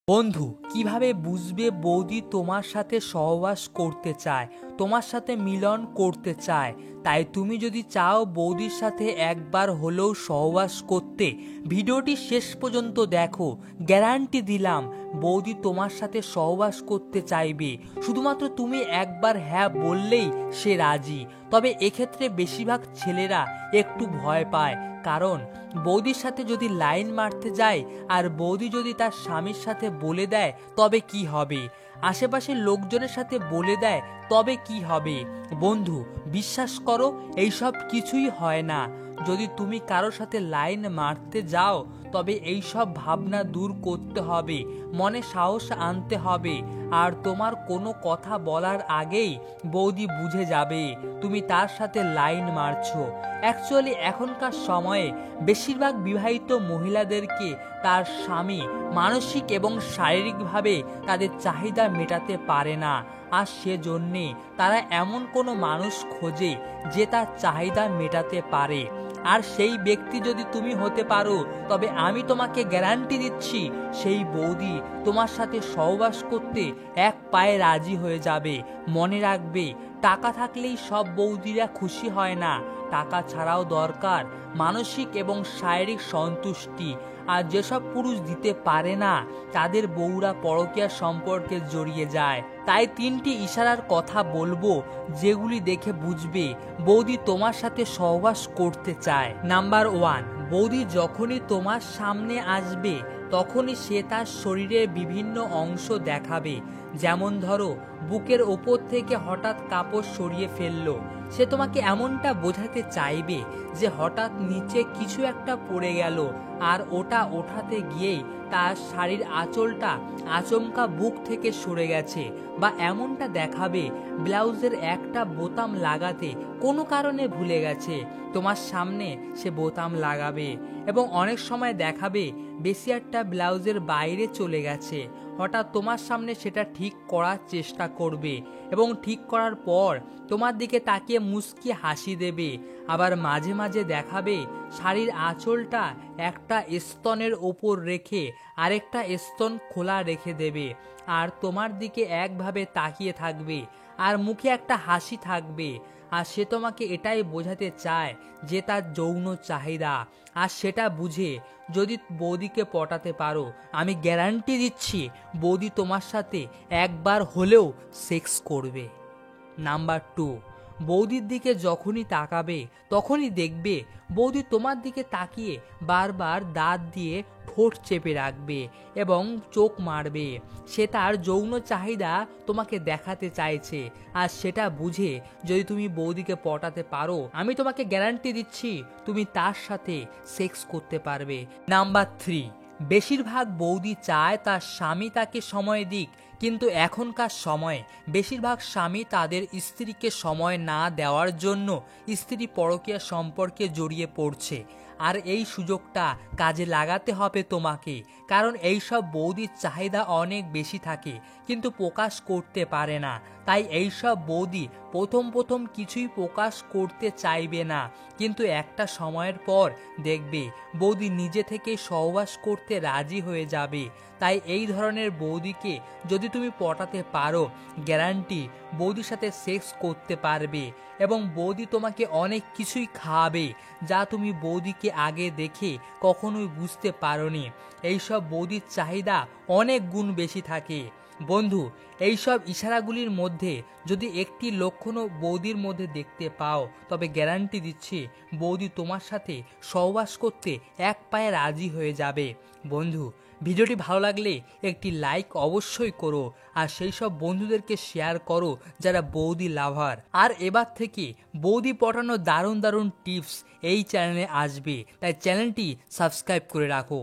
বন্ধু, কিভাবে বুঝবে বৌদি তোমার সাথে সহবাস করতে চায়, তোমার সাথে মিলন করতে চায়? তাই তুমি যদি চাও বৌদির সাথে একবার হলেও সহবাস করতে, ভিডিওটি শেষ পর্যন্ত দেখো। গ্যারান্টি দিলাম বৌদি তোমার সাথে সহবাস করতে চাইবে। শুধুমাত্র তুমি একবার হ্যাঁ বললেই সে রাজি। তবে এক্ষেত্রে বেশিরভাগ ছেলেরা একটু ভয় পায়, কারণ বৌদির সাথে যদি লাইন মারতে যায় আর বৌদি যদি তার স্বামীর সাথে বলে দেয় তবে কি হবে, আশেপাশের লোকজনের সাথে বলে দেয় তবে কি হবে? বন্ধু, বিশ্বাস করো, এইসব কিছুই হয় না। যদি তুমি কারোর সাথে লাইন মারতে যাও তবে এইসব ভাবনা দূর করতে হবে, মনে সাহস আনতে হবে। আর তোমার কোনো কথা বলার আগেই বৌদি বুঝে যাবে তুমি তার সাথে লাইন মারছো। অ্যাকচুয়ালি এখনকার সময়ে বেশিরভাগ বিবাহিত মহিলাদেরকে তার স্বামী মানসিক এবং শারীরিকভাবে তাদের চাহিদা মেটাতে পারে না, আর সেজন্যে তারা এমন কোনো মানুষ খোঁজে যে তার চাহিদা মেটাতে পারে। আর সেই ব্যক্তি যদি তুমি হতে পারো তবে আমি তোমাকে গ্যারান্টি দিচ্ছি সেই বৌদি তোমার সাথে সহবাস করতে এক পায়ে রাজি হয়ে যাবে। মনে রাখবে, টাকা থাকলেই সব বৌদিরা খুশি হয় না, টাকা ছাড়াও দরকার মানসিক এবং শারীরিক সন্তুষ্টি। আর যেসব পুরুষ দিতে পারে না তাদের বউরা পরকীয়া সম্পর্কে জড়িয়ে যায়। তাই তিনটি ইশারার কথা বলবো যেগুলি দেখে বুঝবে বৌদি তোমার সাথে সহবাস করতে চায়। নাম্বার 1, বৌদি যখনই তোমার সামনে আসবে তখনই সে তার শরীরের বিভিন্ন অংশ দেখাবে। যেমন ধরো, বুকের ওপর থেকে হঠাৎ কাপড় সরিয়ে ফেললো, সে তোমাকে এমনটা বোঝাতে চাইবে যে হঠাৎ নিচে কিছু একটা পড়ে গেল, আর ওটা ওঠাতে গিয়েই তার শাড়ির আঁচলটা আচমকা বুক থেকে সরে গেছে। বা এমনটা দেখাবে ব্লাউজের একটা বোতাম লাগাতে কোনো কারণে ভুলে গেছে, তোমার সামনে সে বোতাম লাগাবে। এবং অনেক সময় দেখাবে বেশিয়ারটা ব্লাউজের বাইরে চলে গেছে, হঠাৎ তোমার সামনে সেটা ঠিক করার চেষ্টা করবে এবং ঠিক করার পর তোমার দিকে তাকিয়ে মুচকি হাসি দেবে। আবার মাঝে মাঝে দেখাবে শাড়ির আঁচলটা একটা স্তনের ওপর রেখে আরেকটা স্তন খোলা রেখে দেবে, আর তোমার দিকে একভাবে তাকিয়ে থাকবে আর মুখে একটা হাসি থাকবে। আর সে তোমাকে এটাই বোঝাতে চায় যে তার যৌন চাহিদা, আর সেটা বুঝে যদি বৌদিকে পটাতে পারো, আমি গ্যারান্টি দিচ্ছি বৌদি তোমার সাথে একবার হলেও সেক্স করবে। নাম্বার 2, বৌদির দিকে যখনই তাকাবে তখনই দেখবে বৌদি তোমার দিকে তাকিয়ে বারবার দাঁত দিয়ে ঠোঁট চেপে রাখবে এবং চোখ মারবে। সে তার যৌন চাহিদা তোমাকে দেখাতে চাইছে, আর সেটা বুঝে যদি তুমি বৌদিকে পটাতে পারো, আমি তোমাকে গ্যারান্টি দিচ্ছি তুমি তার সাথে সেক্স করতে পারবে। নাম্বার 3, বেশিরভাগ বৌদি চায় তার স্বামী তাকে সময় দিক, কিন্তু এখনকার সময়ে বেশিরভাগ স্বামী তাদের স্ত্রীকে সময় না দেওয়ার জন্য স্ত্রী পরকীয়া সম্পর্কে জড়িয়ে পড়ছে। আর এই সুযোগটা কাজে লাগাতে হবে তোমাকে, কারণ এইসব বৌদির চাহিদা অনেক বেশি থাকে কিন্তু প্রকাশ করতে পারে না। তাই এইসব বৌদি প্রথম কিছুই প্রকাশ করতে চাইবে না, কিন্তু একটা সময়ের পর দেখবে বৌদি নিজে থেকে সহবাস করতে রাজি হয়ে যাবে। তাই এই ধরনের বৌদিকে যদি তুমি পটাতে পারো, গ্যারান্টি বৌদির সাথে সেক্স করতে পারবে এবং বৌদি তোমাকে অনেক কিছুই খাওয়াবে যা তুমি বৌদিকে আগে দেখে কখনোই বুঝতে পারোনি। এইসব বৌদির চাহিদা অনেক গুণ বেশি থাকে। বন্ধু, এইসব ইশারাগুলির মধ্যে যদি একটি লক্ষণও বৌদির মধ্যে দেখতে পাও তবে গ্যারান্টি দিচ্ছি বৌদি তোমার সাথে সহবাস করতে এক পায়ে রাজি হয়ে যাবে। বন্ধু, ভিডিওটি ভালো লাগলে একটি লাইক অবশ্যই করো, আর সেই সব বন্ধুদেরকে শেয়ার করো যারা বৌদি লাভার। আর এবার থেকে বৌদি পটানোর দারুণ টিপস এই চ্যানেলে আসবে, তাই চ্যানেলটি সাবস্ক্রাইব করে রাখো।